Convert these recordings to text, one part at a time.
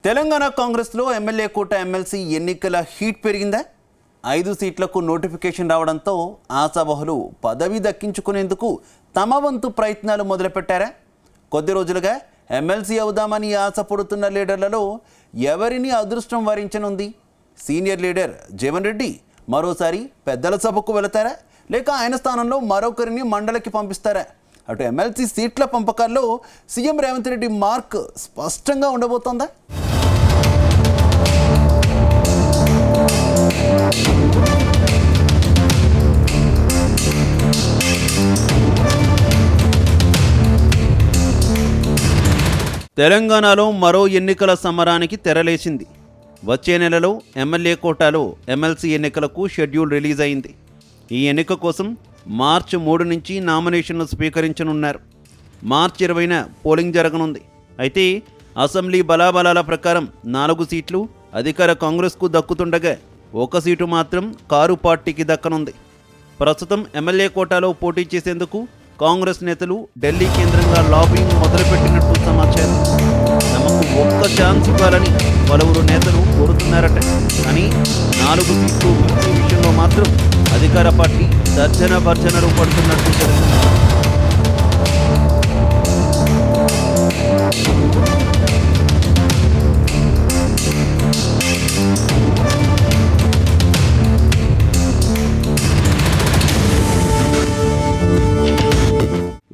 తెలంగాణ కాంగ్రెస్లో ఎమ్మెల్యే కోట ఎమ్మెల్సీ ఎన్నికల హీట్ పెరిగిందా? 5 సీట్లకు నోటిఫికేషన్ రావడంతో ఆశావహులు పదవి దక్కించుకునేందుకు తమ వంతు ప్రయత్నాలు మొదలుపెట్టారా? కొద్ది రోజులుగా ఎమ్మెల్సీ అవుదామని ఆశపడుతున్న లీడర్లలో ఎవరిని అదృష్టం వరించనుంది? సీనియర్ లీడర్ జీవన్ రెడ్డి మరోసారి పెద్దల సభకు వెళతారా, లేక ఆయన స్థానంలో మరొకరిని మండలికి పంపిస్తారా? అటు ఎమ్మెల్సీ సీట్ల పంపకాల్లో సీఎం రేవంత్ రెడ్డి మార్క్ స్పష్టంగా ఉండబోతోందా? తెలంగాణలో మరో ఎన్నికల సమరానికి తెరలేచింది. వచ్చే నెలలో ఎమ్మెల్యే కోటాలో ఎమ్మెల్సీ ఎన్నికలకు షెడ్యూల్ రిలీజ్ అయింది. ఈ ఎన్నిక కోసం మార్చి 3 నుంచి నామినేషన్లు స్వీకరించనున్నారు. మార్చి 20న పోలింగ్ జరగనుంది. అయితే అసెంబ్లీ బలాబలాల ప్రకారం 4 సీట్లు అధికార కాంగ్రెస్కు దక్కుతుండగా 1 సీటు మాత్రం కారు పార్టీకి దక్కనుంది. ప్రస్తుతం ఎమ్మెల్యే కోటాలో పోటీ చేసేందుకు కాంగ్రెస్ నేతలు ఢిల్లీ కేంద్రంగా లాబింగ్ మొదలుపెట్టినట్టు సమాచారం. తమకు ఒక్క ఛాన్స్ ఇవ్వాలని పలువురు నేతలు కోరుతున్నారట. కానీ 4 సీట్లు భర్తీ విషయంలో మాత్రం అధికార పార్టీ భర్జనలు పడుతున్నట్టు తెలిసింది.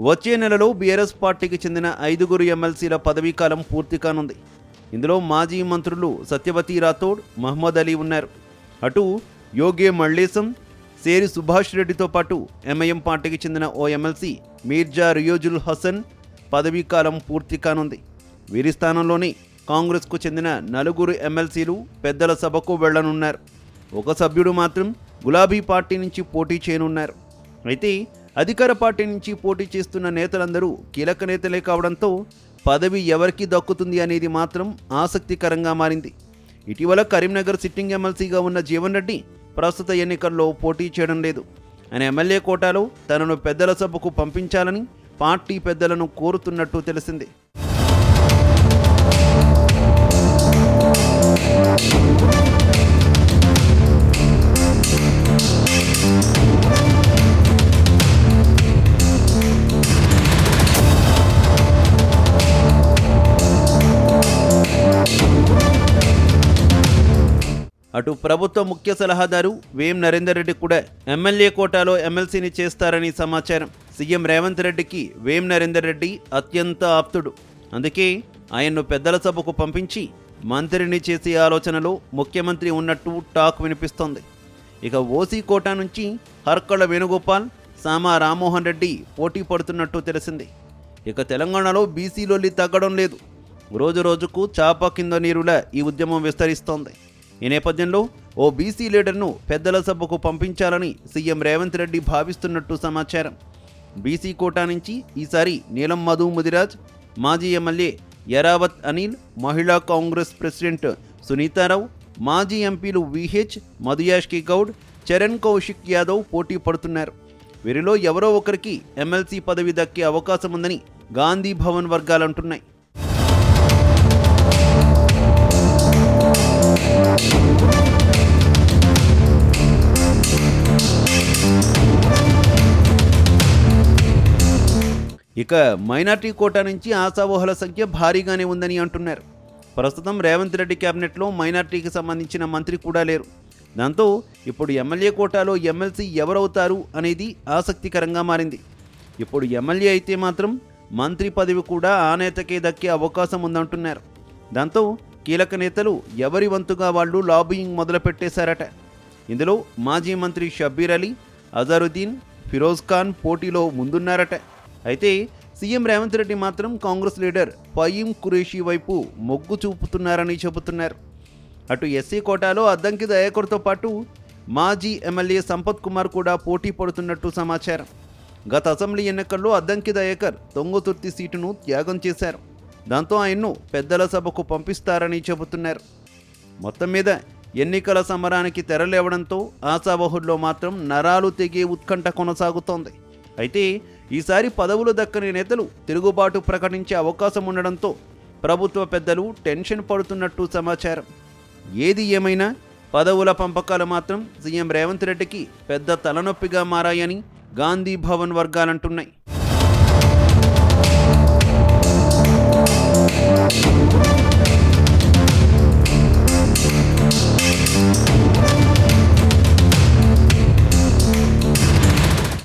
వచ్చే నెలలో బీఆర్ఎస్ పార్టీకి చెందిన 5 ఎమ్మెల్సీల పదవీకాలం పూర్తి కానుంది. ఇందులో మాజీ మంత్రులు సత్యవతి రాథోడ్, మహమ్మద్ అలీ ఉన్నారు. అటు యోగే మళ్ళేశం, సేరి సుభాష్ రెడ్డితో పాటు ఎంఐఎం పార్టీకి చెందిన ఓ ఎమ్మెల్సీ మీర్జా రియోజుల్ హసన్ పదవీకాలం పూర్తి కానుంది. వీరి స్థానంలోనే కాంగ్రెస్కు చెందిన 4 ఎమ్మెల్సీలు పెద్దల సభకు వెళ్లనున్నారు. ఒక సభ్యుడు మాత్రం గులాబీ పార్టీ నుంచి పోటీ చేయనున్నారు. అయితే అధికార పార్టీ నుంచి పోటీ చేస్తున్న నేతలందరూ కీలక నేతలే కావడంతో పదవి ఎవరికి దక్కుతుంది అనేది మాత్రం ఆసక్తికరంగా మారింది. ఇటీవల కరీంనగర్ సిట్టింగ్ ఎమ్మెల్సీగా ఉన్న జీవన్ రెడ్డి ప్రస్తుత ఎన్నికల్లో పోటీ చేయడం లేదు. ఆయన ఎమ్మెల్యే కోటాలో తనను పెద్దల సభకు పంపించాలని పార్టీ పెద్దలను కోరుతున్నట్టు తెలిసింది. అటు ప్రభుత్వ ముఖ్య సలహాదారు వేం నరేందర్ రెడ్డి కూడా ఎమ్మెల్యే కోటాలో ఎమ్మెల్సీని చేస్తారని సమాచారం. సీఎం రేవంత్ రెడ్డికి వేం నరేందర్ రెడ్డి అత్యంత ఆప్తుడు. అందుకే ఆయన్ను పెద్దల సభకు పంపించి మంత్రిని చేసే ఆలోచనలో ముఖ్యమంత్రి ఉన్నట్టు టాక్ వినిపిస్తోంది. ఇక ఓసీ కోటా నుంచి హర్కళ వేణుగోపాల్, సామా రామ్మోహన్ రెడ్డి పోటీ పడుతున్నట్టు తెలిసింది. ఇక తెలంగాణలో బీసీలొల్లి తగ్గడం లేదు. రోజు రోజుకు చాప కింద నీరులా ఈ ఉద్యమం విస్తరిస్తోంది. ఈ నేపథ్యంలో ఓ బీసీ లీడర్ను పెద్దల సభకు పంపించాలని సీఎం రేవంత్ రెడ్డి భావిస్తున్నట్టు సమాచారం. బీసీ కోటా నుంచి ఈసారి నీలం మధు ముదిరాజ్, మాజీ ఎమ్మెల్యే యరావత్ అనిల్, మహిళా కాంగ్రెస్ ప్రెసిడెంట్ సునీతారావు, మాజీ ఎంపీలు విహెచ్, మధుయాష్కి గౌడ్, చరణ్ కౌశిక్ యాదవ్ పోటీ పడుతున్నారు. వీరిలో ఎవరో ఒకరికి ఎమ్మెల్సీ పదవి దక్కే అవకాశం ఉందని గాంధీ భవన్ వర్గాలంటున్నాయి. ఇక మైనార్టీ కోటా నుంచి ఆశావహుల సంఖ్య భారీగానే ఉందని అంటున్నారు. ప్రస్తుతం రేవంత్ రెడ్డి క్యాబినెట్లో మైనార్టీకి సంబంధించిన మంత్రి కూడా లేరు. దాంతో ఇప్పుడు ఎమ్మెల్యే కోటాలో ఎమ్మెల్సీ ఎవరవుతారు అనేది ఆసక్తికరంగా మారింది. ఇప్పుడు ఎమ్మెల్యే అయితే మాత్రం మంత్రి పదవి కూడా ఆ నేతకే దక్కే అవకాశం ఉందంటున్నారు. దాంతో కీలక నేతలు ఎవరి వంతుగా వాళ్ళు లాబియింగ్ మొదలుపెట్టేశారట. ఇందులో మాజీ మంత్రి షబ్బీర్ అలీ, అజరుద్దీన్, ఫిరోజ్ ఖాన్ పోటీలో ముందున్నారట. అయితే సీఎం రేవంత్ రెడ్డి మాత్రం కాంగ్రెస్ లీడర్ ఫయీం ఖురేషీ వైపు మొగ్గు చూపుతున్నారని చెబుతున్నారు. అటు ఎస్సీ కోటాలో అద్దంకి దయాకర్తో పాటు మాజీ ఎమ్మెల్యే సంపత్ కుమార్ కూడా పోటీ పడుతున్నట్టు సమాచారం. గత అసెంబ్లీ ఎన్నికల్లో అద్దంకి దయాకర్ తొంగతుర్తి సీటును త్యాగం చేశారు. దాంతో ఆయన్ను పెద్దల సభకు పంపిస్తారని చెబుతున్నారు. మొత్తం మీద ఎన్నికల సమరానికి తెరలేవడంతో ఆశావహుల్లో మాత్రం నరాలు తెగే ఉత్కంఠ కొనసాగుతోంది. అయితే ఈసారి పదవులు దక్కని నేతలు తిరుగుబాటు ప్రకటించే అవకాశం ఉండడంతో ప్రభుత్వ పెద్దలు టెన్షన్ పడుతున్నట్టు సమాచారం. ఏది ఏమైనా పదవుల పంపకాలు మాత్రం సీఎం రేవంత్ రెడ్డికి పెద్ద తలనొప్పిగా మారాయని గాంధీ భవన్ వర్గాలంటున్నాయి.